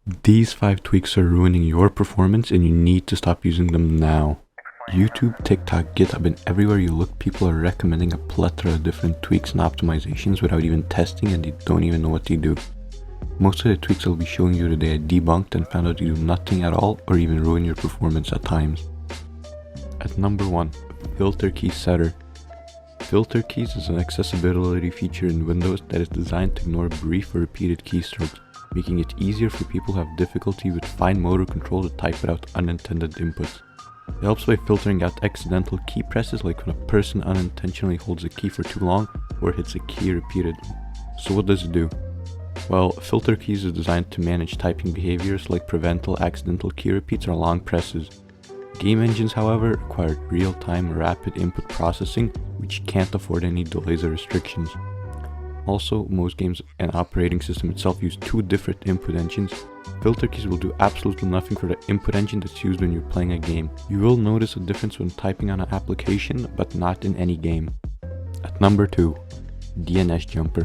These 5 tweaks are ruining your performance and you need to stop using them now. YouTube, TikTok, GitHub, and everywhere you look, people are recommending a plethora of different tweaks and optimizations without even testing, and they don't even know what they do. Most of the tweaks I'll be showing you today I debunked and found out they do nothing at all or even ruin your performance at times. At number 1, Filter Key Setter. Filter keys is an accessibility feature in Windows that is designed to ignore brief or repeated keystrokes, making it easier for people who have difficulty with fine motor control to type without unintended inputs. It helps by filtering out accidental key presses, like when a person unintentionally holds a key for too long or hits a key repeatedly. So what does it do? Well, filter keys are designed to manage typing behaviors like prevent accidental key repeats or long presses. Game engines, however, require real-time rapid input processing, which can't afford any delays or restrictions. Also, most games and operating system itself use 2 different input engines. Filter keys will do absolutely nothing for the input engine that's used when you're playing a game. You will notice a difference when typing on an application, but not in any game. At number 2, DNS Jumper.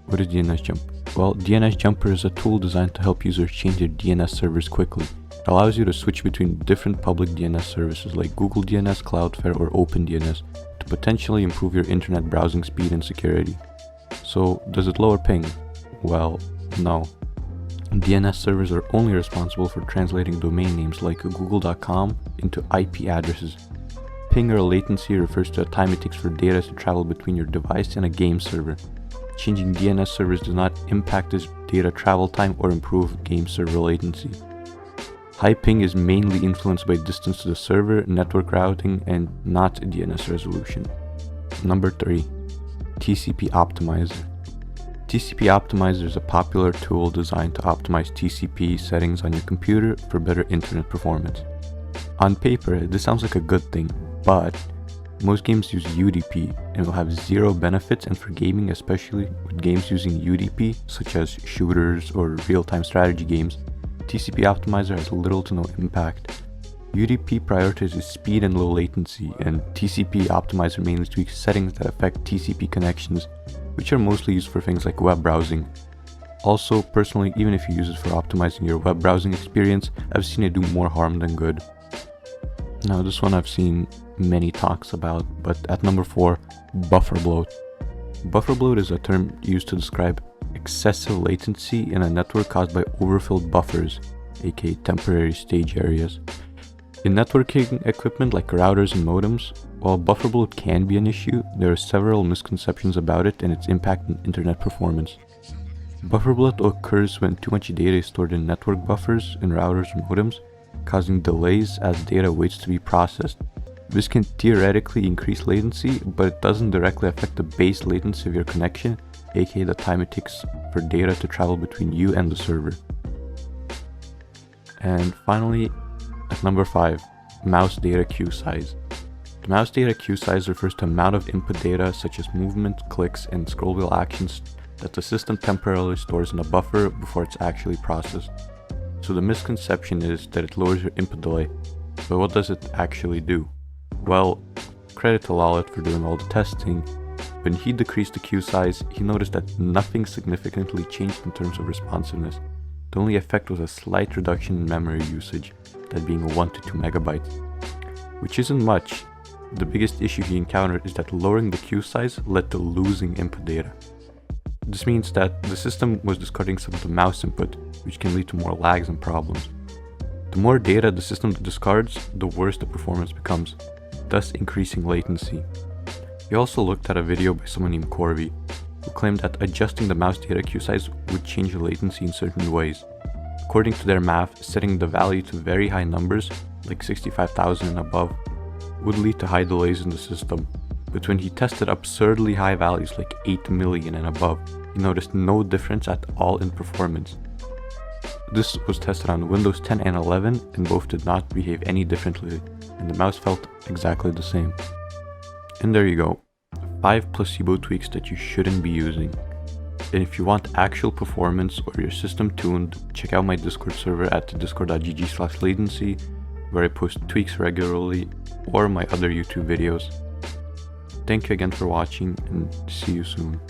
What is DNS Jumper? Well, DNS Jumper is a tool designed to help users change their DNS servers quickly. It allows you to switch between different public DNS services like Google DNS, Cloudflare, or OpenDNS to potentially improve your internet browsing speed and security. So, does it lower ping? Well, no. DNS servers are only responsible for translating domain names like google.com into IP addresses. Ping or latency refers to the time it takes for data to travel between your device and a game server. Changing DNS servers does not impact this data travel time or improve game server latency. High ping is mainly influenced by distance to the server, network routing, and not DNS resolution. Number 3. TCP Optimizer. TCP Optimizer is a popular tool designed to optimize TCP settings on your computer for better internet performance. On paper, this sounds like a good thing, but most games use UDP and will have zero benefits, and for gaming, especially with games using UDP, such as shooters or real-time strategy games, TCP Optimizer has little to no impact. UDP prioritizes speed and low latency, and TCP Optimizer mainly tweaks settings that affect TCP connections, which are mostly used for things like web browsing. Also, personally, even if you use it for optimizing your web browsing experience, I've seen it do more harm than good. Now, this one I've seen many talks about, but at number 4, Buffer Bloat. Buffer bloat is a term used to describe excessive latency in a network caused by overfilled buffers, aka temporary stage areas. In networking equipment like routers and modems, while buffer bloat can be an issue, there are several misconceptions about it and its impact on internet performance. Buffer bloat occurs when too much data is stored in network buffers in routers or modems, causing delays as data waits to be processed. This can theoretically increase latency, but it doesn't directly affect the base latency of your connection, aka the time it takes for data to travel between you and the server. And finally, at number 5, mouse data queue size. The mouse data queue size refers to the amount of input data such as movement, clicks, and scroll wheel actions that the system temporarily stores in a buffer before it's actually processed. So the misconception is that it lowers your input delay, but what does it actually do? Well, credit to Lalit for doing all the testing. When he decreased the queue size, he noticed that nothing significantly changed in terms of responsiveness. The only effect was a slight reduction in memory usage, that being 1 to 2 megabytes, which isn't much. The biggest issue he encountered is that lowering the queue size led to losing input data. This means that the system was discarding some of the mouse input, which can lead to more lags and problems. The more data the system discards, the worse the performance becomes, thus increasing latency. He also looked at a video by someone named Corby, who claimed that adjusting the mouse data queue size would change the latency in certain ways. According to their math, setting the value to very high numbers, like 65,000 and above, would lead to high delays in the system, but when he tested absurdly high values like 8 million and above, he noticed no difference at all in performance. This was tested on Windows 10 and 11, and both did not behave any differently, and the mouse felt exactly the same. And there you go, 5 placebo tweaks that you shouldn't be using. And if you want actual performance or your system tuned, check out my Discord server at discord.gg/latency, where I post tweaks regularly, or my other YouTube videos. Thank you again for watching, and see you soon.